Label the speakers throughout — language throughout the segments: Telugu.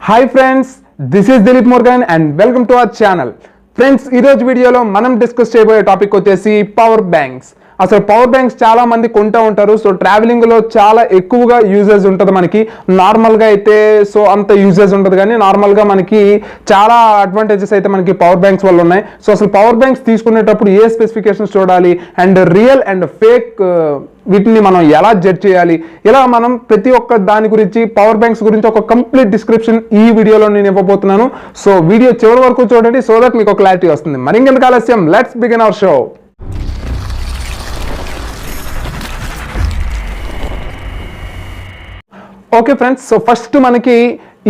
Speaker 1: Hi friends, this is Dilip Murugan and welcome to our channel. Friends, ఈరోజు వీడియోలో మనం డిస్కస్ చేయబోయే టాపిక్ వచ్చేసి పవర్ బ్యాంక్స్. అసలు పవర్ బ్యాంక్స్ చాలా మంది కొంటూ ఉంటారు. సో ట్రావెలింగ్లో చాలా ఎక్కువగా యూజెస్ ఉంటుంది మనకి. నార్మల్గా అయితే సో అంత యూజెస్ ఉంటుంది, కానీ నార్మల్గా మనకి చాలా అడ్వాంటేజెస్ అయితే మనకి పవర్ బ్యాంక్స్ వల్ల ఉన్నాయి. సో అసలు పవర్ బ్యాంక్స్ తీసుకునేటప్పుడు ఏ స్పెసిఫికేషన్స్ చూడాలి అండ్ రియల్ అండ్ ఫేక్ వీటిని మనం ఎలా జడ్జ్ చేయాలి, ఇలా మనం ప్రతి ఒక్క దాని గురించి పవర్ బ్యాంక్స్ గురించి ఒక కంప్లీట్ డిస్క్రిప్షన్ ఈ వీడియోలో నేను ఇవ్వబోతున్నాను. సో వీడియో చివరి వరకు చూడండి, సో దట్ మీకు క్లారిటీ వస్తుంది. మరి ఇంకెందుకు ఆలస్యం, let's begin our show. Okay friends, so first మనకి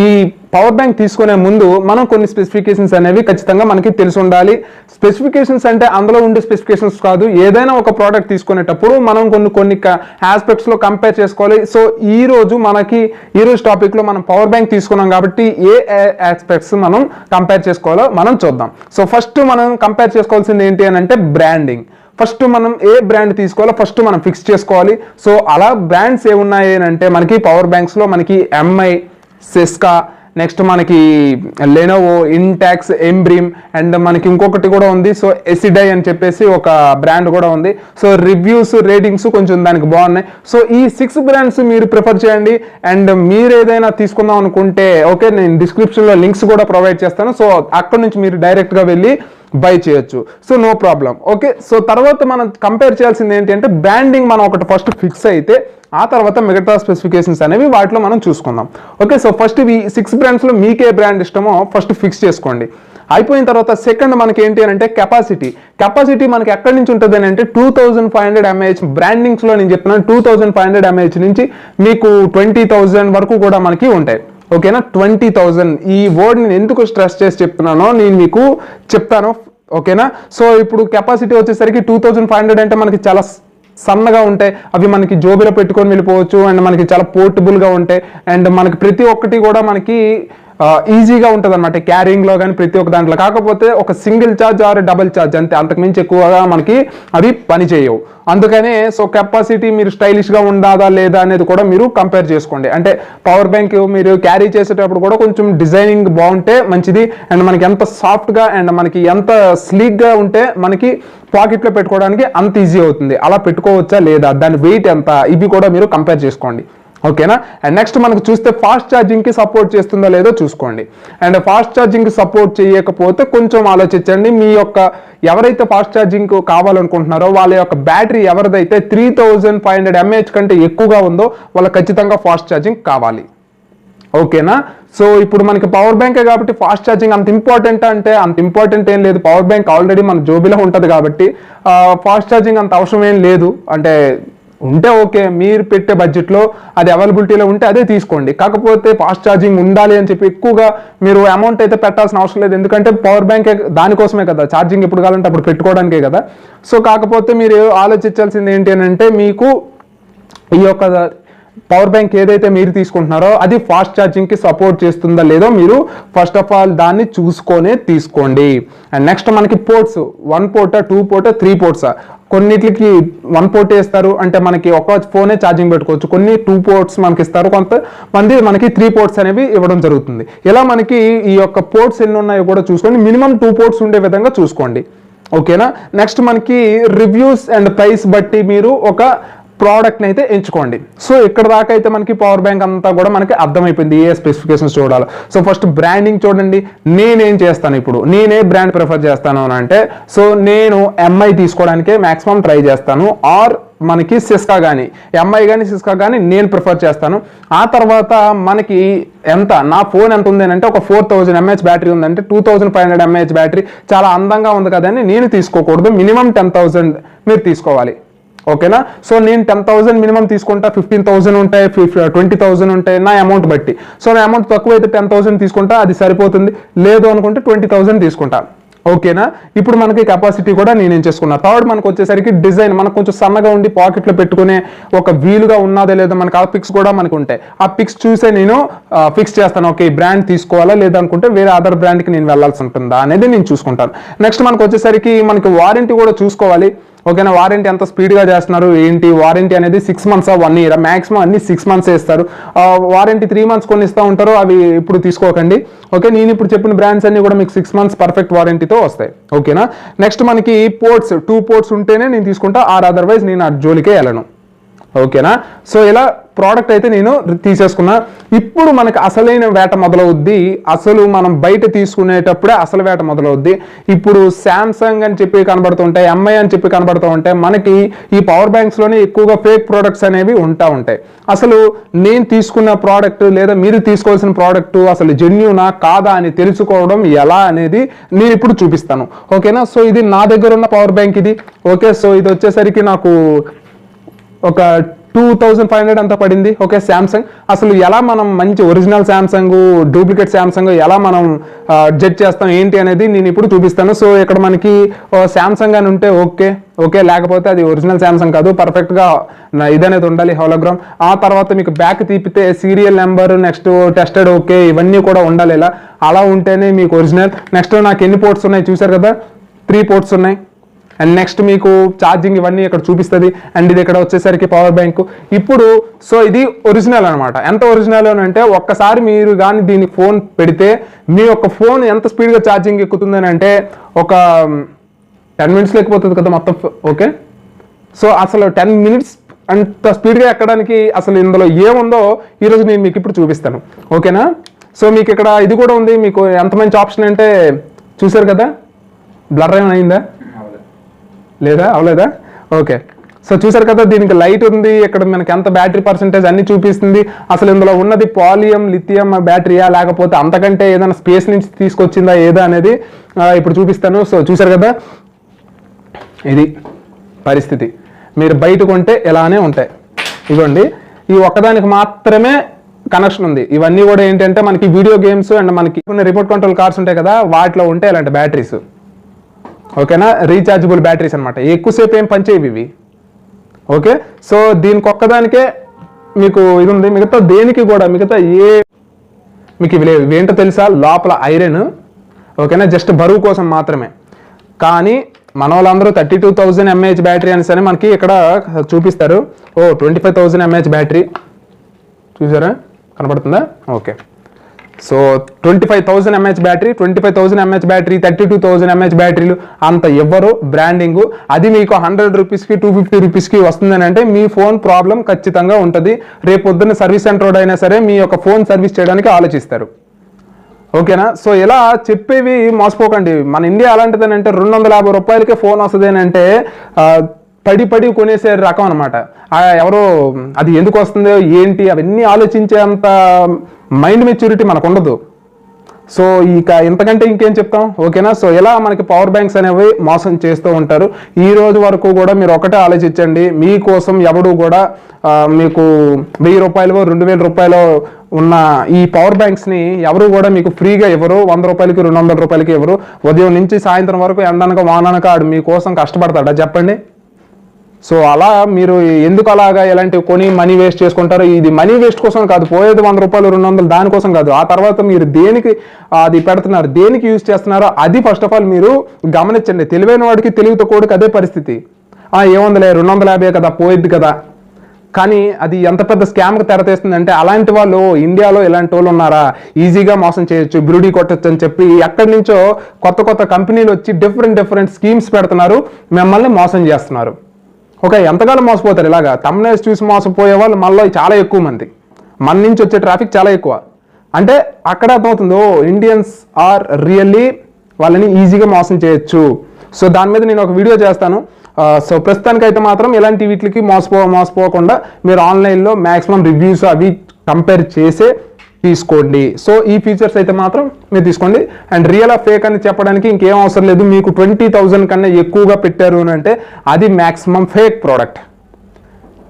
Speaker 1: ఈ పవర్ బ్యాంక్ తీసుకునే ముందు మనం కొన్ని స్పెసిఫికేషన్స్ అనేవి ఖచ్చితంగా మనకి తెలిసి ఉండాలి. స్పెసిఫికేషన్స్ అంటే అందులో ఉండే స్పెసిఫికేషన్స్ కాదు, ఏదైనా ఒక ప్రోడక్ట్ తీసుకునేటప్పుడు మనం కొన్ని ఆస్పెక్ట్స్లో కంపేర్ చేసుకోవాలి. సో ఈ రోజు టాపిక్లో మనం పవర్ బ్యాంక్ తీసుకున్నాం కాబట్టి ఏ ఆస్పెక్ట్స్ మనం కంపేర్ చేసుకోవాలో మనం చూద్దాం. సో ఫస్ట్ మనం కంపేర్ చేసుకోవాల్సింది ఏంటి అని అంటే బ్రాండింగ్. ఫస్ట్ మనం ఏ బ్రాండ్ తీసుకోవాలో ఫస్ట్ మనం ఫిక్స్ చేసుకోవాలి. సో అలా బ్రాండ్స్ ఏమున్నాయి అంటే మనకి పవర్ బ్యాంక్స్లో మనకి ఎంఐ, సిస్కా, నెక్స్ట్ మనకి లెనోవో, ఇంటాక్స్, ఎంబ్రిమ్ అండ్ మనకి ఇంకొకటి కూడా ఉంది. సో ఎసిడై అని చెప్పేసి ఒక బ్రాండ్ కూడా ఉంది. సో రివ్యూస్, రేటింగ్స్ కొంచెం దానికి బాగున్నాయి. సో ఈ 6 బ్రాండ్స్ మీరు ప్రిఫర్ చేయండి. అండ్ మీరు ఏదైనా తీసుకుందాం అనుకుంటే ఓకే, నేను డిస్క్రిప్షన్లో లింక్స్ కూడా ప్రొవైడ్ చేస్తాను. సో అక్కడ నుంచి మీరు డైరెక్ట్గా వెళ్ళి బై చేయొచ్చు. So no problem. Okay, so తర్వాత మనం కంపేర్ చేయాల్సింది ఏంటి అంటే బ్రాండింగ్ మనం ఒకటి ఫస్ట్ ఫిక్స్ అయితే ఆ తర్వాత మిగతా స్పెసిఫికేషన్స్ అనేవి వాటిలో మనం చూసుకుందాం. ఓకే, సో ఫస్ట్ ఈ 6 బ్రాండ్స్లో మీకు ఏ బ్రాండ్ ఇష్టమో ఫస్ట్ ఫిక్స్ చేసుకోండి. అయిపోయిన తర్వాత సెకండ్ మనకి ఏంటి అని అంటే కెపాసిటీ మనకి ఎక్కడి నుంచి ఉంటుంది అని అంటే 2500 mAh. బ్రాండింగ్స్లో నేను చెప్తున్నాను 2500 mAh నుంచి మీకు 20,000 వరకు కూడా మనకి ఉంటాయి. ఓకేనా, 20,000 ఈ వర్డ్ నేను ఎందుకు స్ట్రెస్ చేసి చెప్తున్నానో నేను మీకు చెప్తాను. ఓకేనా, సో ఇప్పుడు కెపాసిటీ వచ్చేసరికి 2500 అంటే మనకి చాలా సన్నగా ఉంటాయి, అవి మనకి జోబిలో పెట్టుకొని వెళ్ళిపోవచ్చు అండ్ మనకి చాలా పోర్టబుల్గా ఉంటాయి అండ్ మనకి ప్రతి ఒక్కటి కూడా మనకి ఈజీగా ఉంటుంది అనమాట క్యారింగ్లో కానీ ప్రతి ఒక్క దాంట్లో. కాకపోతే ఒక single charge or double charge అంతే, అంతకుమించి ఎక్కువగా మనకి అవి పని చేయవు. అందుకనే సో కెపాసిటీ మీరు స్టైలిష్గా ఉండాదా లేదా అనేది కూడా మీరు కంపేర్ చేసుకోండి. అంటే పవర్ బ్యాంక్ మీరు క్యారీ చేసేటప్పుడు కూడా కొంచెం డిజైనింగ్ బాగుంటే మంచిది అండ్ మనకి ఎంత సాఫ్ట్గా అండ్ మనకి ఎంత స్లీక్గా ఉంటే మనకి పాకెట్లో పెట్టుకోవడానికి అంత ఈజీ అవుతుంది. అలా పెట్టుకోవచ్చా లేదా, దాని వెయిట్ ఎంత, ఇవి కూడా మీరు కంపేర్ చేసుకోండి. ఓకేనా, అండ్ నెక్స్ట్ మనకు చూస్తే ఫాస్ట్ ఛార్జింగ్కి సపోర్ట్ చేస్తుందో లేదో చూసుకోండి. అండ్ ఫాస్ట్ ఛార్జింగ్కి సపోర్ట్ చేయకపోతే కొంచెం ఆలోచించండి. మీ యొక్క ఎవరైతే ఫాస్ట్ ఛార్జింగ్ కావాలనుకుంటున్నారో వాళ్ళ యొక్క బ్యాటరీ ఎవరిదైతే 3500 mAh కంటే ఎక్కువగా ఉందో వాళ్ళకి ఖచ్చితంగా ఫాస్ట్ ఛార్జింగ్ కావాలి. ఓకేనా, సో ఇప్పుడు మనకి పవర్ బ్యాంకే కాబట్టి ఫాస్ట్ ఛార్జింగ్ అంత ఇంపార్టెంట్ అంటే అంత ఇంపార్టెంట్ ఏం లేదు. పవర్ బ్యాంక్ ఆల్రెడీ మన జోబిలో ఉంటుంది కాబట్టి ఫాస్ట్ ఛార్జింగ్ అంత అవసరం ఏం లేదు. అంటే ఉంటే ఓకే, మీరు పెట్టే బడ్జెట్లో అది అవైలబిలిటీలో ఉంటే అదే తీసుకోండి. కాకపోతే ఫాస్ట్ ఛార్జింగ్ ఉండాలి అని చెప్పి ఎక్కువగా మీరు అమౌంట్ అయితే పెట్టాల్సిన అవసరం లేదు. ఎందుకంటే పవర్ బ్యాంకే దానికోసమే కదా, ఛార్జింగ్ ఎప్పుడు కావాలంటే అప్పుడు పెట్టుకోవడానికే కదా. సో కాకపోతే మీరు ఆలోచించాల్సింది ఏంటి అని అంటే మీకు ఈ యొక్క పవర్ బ్యాంక్ ఏదైతే మీరు తీసుకుంటున్నారో అది ఫాస్ట్ ఛార్జింగ్కి సపోర్ట్ చేస్తుందా లేదో మీరు ఫస్ట్ ఆఫ్ ఆల్ దాన్ని చూసుకొనే తీసుకోండి. అండ్ నెక్స్ట్ మనకి పోర్ట్స్ 1 పోర్టా 2 పోర్టా 3 పోర్ట్సా, కొన్నిటికి 1 పోర్ట్ వేస్తారు అంటే మనకి ఒక ఫోనే ఛార్జింగ్ పెట్టుకోవచ్చు. కొన్ని 2 పోర్ట్స్ మనకి ఇస్తారు, కొంతమంది మనకి 3 పోర్ట్స్ అనేవి ఇవ్వడం జరుగుతుంది. ఇలా మనకి ఈ యొక్క పోర్ట్స్ ఎన్ని ఉన్నాయో కూడా చూసుకోండి. మినిమం 2 పోర్ట్స్ ఉండే విధంగా చూసుకోండి. ఓకేనా, నెక్స్ట్ మనకి రివ్యూస్ అండ్ ప్రైస్ బట్టి మీరు ఒక ప్రోడక్ట్ని అయితే ఎంచుకోండి. సో ఇక్కడ దాకా అయితే మనకి పవర్ బ్యాంక్ అంతా కూడా మనకి అర్థమైపోయింది ఏ స్పెసిఫికేషన్స్ చూడాలి. సో ఫస్ట్ బ్రాండింగ్ చూడండి. నేనేం చేస్తాను, ఇప్పుడు నేనే బ్రాండ్ ప్రిఫర్ చేస్తాను అని అంటే సో నేను ఎంఐ తీసుకోవడానికే మ్యాక్సిమం ట్రై చేస్తాను. ఆర్ మనకి సిస్కా కానీ ఎంఐ కానీ సిస్కా కానీ నేను ప్రిఫర్ చేస్తాను. ఆ తర్వాత మనకి ఎంత నా ఫోన్ ఎంత ఉంది అంటే ఒక 4000 mAh బ్యాటరీ ఉందంటే 2500 mAh బ్యాటరీ చాలా అందంగా ఉంది కదని నేను తీసుకోకూడదు. మినిమం 10,000 మీరు తీసుకోవాలి. ఓకేనా, సో నేను 10,000 మినిమం తీసుకుంటా, 15,000 ఉంటాయి, 20,000 ఉంటాయి నా అమౌంట్ బట్టి. సో నా అమౌంట్ తక్కువ అయితే 10,000 తీసుకుంటా, అది సరిపోతుంది. లేదు అనుకుంటే 20,000 తీసుకుంటా. ఓకేనా, ఇప్పుడు మనకి కెపాసిటీ కూడా నేనేం చేసుకున్నా. థర్డ్ మనకు వచ్చేసరికి డిజైన్ మనకు కొంచెం సన్నగా ఉండి పాకెట్లో పెట్టుకునే ఒక వీలుగా ఉన్నదే లేదో మనకి ఆ పిక్స్ కూడా మనకు ఉంటాయి. ఆ పిక్స్ చూసే నేను ఫిక్స్ చేస్తాను. ఓకే, ఈ బ్రాండ్ తీసుకోవాలా లేదనుకుంటే వేరే అదర్ బ్రాండ్కి నేను వెళ్ళాల్సి ఉంటుందా అనేది నేను చూసుకుంటాను. నెక్స్ట్ మనకు వచ్చేసరికి మనకి వారంటీ కూడా చూసుకోవాలి. ఓకేనా. వారంటీ ఎంత స్పీడ్గా చేస్తున్నారు ఏంటి, వారంటీ అనేది 6 months 1 year, మాక్సిమం అన్ని 6 months ఇస్తారు. వారంటీ 3 months కొన్ని ఇస్తూ ఉంటారు, అవి ఇప్పుడు తీసుకోకండి. ఓకే, నేను ఇప్పుడు చెప్పిన బ్రాండ్స్ అన్ని కూడా మీకు 6 months పర్ఫెక్ట్ వారంటీతో వస్తాయి. ఓకేనా. నెక్స్ట్ మనకి పోర్ట్స్ 2 ports ఉంటేనే నేను తీసుకుంటా, ఆర్ అదర్వైజ్ నేను ఆ జోలికే వెళ్ళను. ఓకేనా. సో ఇలా ప్రోడక్ట్ అయితే నేను తీసేసుకున్నా. ఇప్పుడు మనకి అసలైన వేట మొదలవుద్ది. అసలు మనం బయట తీసుకునేటప్పుడే అసలు వేట మొదలవుద్ది. ఇప్పుడు శాంసంగ్ అని చెప్పి కనబడుతుంటాయి, ఎంఐ అని చెప్పి కనబడుతూ ఉంటాయి. మనకి ఈ పవర్ బ్యాంక్స్లోనే ఎక్కువగా ఫేక్ ప్రోడక్ట్స్ అనేవి ఉంటాయి. అసలు నేను తీసుకున్న ప్రోడక్ట్ లేదా మీరు తీసుకోవాల్సిన ప్రోడక్ట్ అసలు జెన్యూనా కాదా అని తెలుసుకోవడం ఎలా అనేది నేను ఇప్పుడు చూపిస్తాను. ఓకేనా. సో ఇది నా దగ్గర ఉన్న పవర్ బ్యాంక్ ఇది. ఓకే, సో ఇది వచ్చేసరికి నాకు ఒక 2500 అంతా పడింది. Okay, Samsung. అసలు ఎలా మనం మంచి ఒరిజినల్ శాంసంగ్ డూప్లికేట్ శాంసంగ్ ఎలా మనం జడ్జ్ చేస్తాం ఏంటి అనేది నేను ఇప్పుడు చూపిస్తాను. సో ఇక్కడ మనకి శాంసంగ్ అని ఉంటే ఓకే, లేకపోతే అది ఒరిజినల్ శాంసంగ్ కాదు, పర్ఫెక్ట్గా ఇదనేది ఉండాలి, హోలోగ్రామ్. ఆ తర్వాత మీకు బ్యాక్ తీపితే serial number, next tested okay, ఇవన్నీ కూడా ఉండాలి. ఇలా అలా ఉంటేనే మీకు ఒరిజినల్. నెక్స్ట్ నాకు ఎన్ని పోర్ట్స్ ఉన్నాయి చూసారు కదా, 3 ports ఉన్నాయి. అండ్ నెక్స్ట్ మీకు ఛార్జింగ్ ఇవన్నీ ఇక్కడ చూపిస్తుంది. అండ్ ఇది ఇక్కడ వచ్చేసరికి పవర్ బ్యాంకు. ఇప్పుడు సో ఇది ఒరిజినల్ అనమాట. ఎంత ఒరిజినల్ అని అంటే ఒక్కసారి మీరు కానీ దీనికి ఫోన్ పెడితే మీ యొక్క ఫోన్ ఎంత స్పీడ్గా ఛార్జింగ్ ఎక్కుతుందని అంటే ఒక 10 minutesలో ఎక్కిపోతుంది కదా మొత్తం. ఓకే, సో అసలు 10 minutes అంత స్పీడ్గా ఎక్కడానికి అసలు ఇందులో ఏముందో ఈరోజు నేను మీకు ఇప్పుడు చూపిస్తాను. ఓకేనా. సో మీకు ఇక్కడ ఇది కూడా ఉంది. మీకు ఎంత మంచి ఆప్షన్ అంటే చూసారు కదా, బ్లర్ ఏమైనా అయిందా లేదా, అవలేదా? ఓకే, సో చూసారు కదా, దీనికి లైట్ ఉంది, ఇక్కడ మనకి ఎంత బ్యాటరీ పర్సెంటేజ్ అన్ని చూపిస్తుంది. అసలు ఇందులో ఉన్నది పాలియం లిథియం బ్యాటరీయా లేకపోతే అంతకంటే ఏదైనా స్పేస్ నుంచి తీసుకొచ్చిందా ఏదా అనేది ఇప్పుడు చూపిస్తాను. సో చూసారు కదా, ఇది పరిస్థితి. మీరు బయట కొంటే ఇలానే ఉంటాయి. ఇవ్వండి, ఈ ఒక్కదానికి మాత్రమే కనెక్షన్ ఉంది. ఇవన్నీ కూడా ఏంటంటే మనకి వీడియో గేమ్స్ అండ్ మనకి కొన్ని రిమోట్ కంట్రోల్ కార్స్ ఉంటాయి కదా, వాటిలో ఉంటాయి ఇలాంటి బ్యాటరీస్. ఓకేనా, రీఛార్జబుల్ బ్యాటరీస్ అనమాట. ఎక్కువసేపు ఏం పనిచేయవి ఇవి. ఓకే, సో దీనికి ఒక్కదానికే మీకు ఇది ఉంది, మిగతా దేనికి కూడా మిగతా మీకు ఇవి లేవు. ఇవేంటో తెలుసా, లోపల ఐరన్. ఓకేనా, జస్ట్ బరువు కోసం మాత్రమే. కానీ మన వాళ్ళందరూ 32,000 mAh బ్యాటరీ అని సరే మనకి ఇక్కడ చూపిస్తారు. 25,000 mAh బ్యాటరీ చూసారా, కనపడుతుందా? Okay, so 25,000 mAh battery, 25,000 mAh battery, 32,000 mAh బ్యాటరీలు అంత ఎవ్వరు బ్రాండింగ్. అది మీకు 100 రూపీస్కి 250 రూపీస్కి వస్తుందని అంటే మీ ఫోన్ ప్రాబ్లం ఖచ్చితంగా ఉంటుంది. రేపు పొద్దున్న సర్వీస్ సెంటర్ అయినా సరే మీ యొక్క ఫోన్ సర్వీస్ చేయడానికి ఆలోచిస్తారు. ఓకేనా. సో ఇలా చెప్పేవి మోసపోకండి. మన ఇండియా అలాంటిదని అంటే 250 రూపాయలకే ఫోన్ వస్తుంది అని అంటే పడి కొనేసే రకం అనమాట. ఎవరో అది ఎందుకు వస్తుందో ఏంటి అవన్నీ ఆలోచించేంత మైండ్ మెచ్యూరిటీ మనకు ఉండదు. సో ఇక ఇంతకంటే ఇంకేం చెప్తాం. ఓకేనా. సో ఇలా మనకి పవర్ బ్యాంక్స్ అనేవి మోసం చేస్తూ ఉంటారు. ఈ రోజు వరకు కూడా మీరు ఒకటే ఆలోచించండి, మీకోసం ఎవడు కూడా మీకు 1000 రూపాయలు 2000 రూపాయలు ఉన్న ఈ పవర్ బ్యాంక్స్ని ఎవరు కూడా మీకు ఫ్రీగా ఇవ్వరు. 100 రూపాయలకి 200 రూపాయలకి ఇవ్వరు. ఉదయం నుంచి సాయంత్రం వరకు ఎండనక వాననక ఆడు మీకోసం కష్టపడతాడా చెప్పండి. సో అలా మీరు ఎందుకు అలాగా ఇలాంటివి కొని మనీ వేస్ట్ చేసుకుంటారు. ఇది మనీ వేస్ట్ కోసం కాదు, పోయేది 100 రూపాయలు 200 దానికోసం కాదు. ఆ తర్వాత మీరు దేనికి అది పెడుతున్నారు, దేనికి యూజ్ చేస్తున్నారో అది ఫస్ట్ ఆఫ్ ఆల్ మీరు గమనించండి. తెలివైన వాడికి తెలివితో కూడక అదే పరిస్థితి. ఏముందిలే 250 కదా పోయిద్ది కదా, కానీ అది ఎంత పెద్ద స్కామ్కి తెరతీస్తుందంటే అలాంటి వాళ్ళు ఇండియాలో ఇలాంటి వాళ్ళు ఉన్నారా, ఈజీగా మోసం చేయొచ్చు, బ్రూడీ కొట్టచ్చు అని చెప్పి ఎక్కడి నుంచో కొత్త కంపెనీలు వచ్చి డిఫరెంట్ స్కీమ్స్ పెడుతున్నారు, మిమ్మల్ని మోసం చేస్తున్నారు. ఓకే, ఎంతకాలం మోసపోతారు ఇలాగా? తమ్నైల్స్ చూసి మోసపోయే వాళ్ళు మళ్ళీ చాలా ఎక్కువ మంది, మన నుంచి వచ్చే ట్రాఫిక్ చాలా ఎక్కువ. అంటే అక్కడ అర్థమవుతుందో ఇండియన్స్ ఆర్ రియల్లీ వాళ్ళని ఈజీగా మోసం చేయొచ్చు. సో దాని మీద నేను ఒక వీడియో చేస్తాను. సో ప్రస్తుతానికైతే మాత్రం ఇలాంటి వీటికి మోసపోకుండా మీరు ఆన్లైన్లో మ్యాక్సిమం రివ్యూస్ అవి కంపేర్ చేసే తీసుకోండి. సో ఈ ఫీచర్స్ అయితే మాత్రం మీరు తీసుకోండి. అండ్ రియల్ ఆ ఫేక్ అని చెప్పడానికి ఇంకేం అవసరం లేదు. మీకు 20,000 కన్నా ఎక్కువగా పెట్టారు అని అంటే అది మ్యాక్సిమం ఫేక్ ప్రోడక్ట్.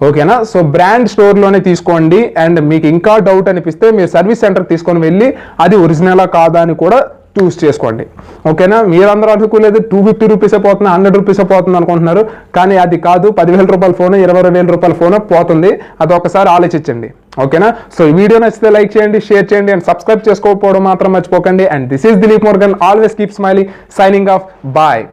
Speaker 1: ఓకేనా. సో బ్రాండ్ స్టోర్లోనే తీసుకోండి. అండ్ మీకు ఇంకా డౌట్ అనిపిస్తే మీరు సర్వీస్ సెంటర్కి తీసుకొని వెళ్ళి అది ఒరిజినలా కాదా అని కూడా చూస్ చేసుకోండి. ఓకేనా. మీరందరూ అనుకోలేదు 250 రూపీసే పోతుంది, 100 రూపీసే పోతుంది అనుకుంటున్నారు, కానీ అది కాదు. 10,000 రూపాయల ఫోన్ 20,000 రూపాయల ఫోన్ పోతుంది. అది ఒకసారి ఆలోచించండి. ఓకేనా. సో ఈ వీడియో నచ్చితే లైక్ చేయండి, షేర్ చేయండి అండ్ సబ్స్క్రైబ్ చేసుకోకపోవడం మాత్రం మర్చిపోకండి. And this is Dilip Morgan, always keep smiling, signing off, bye.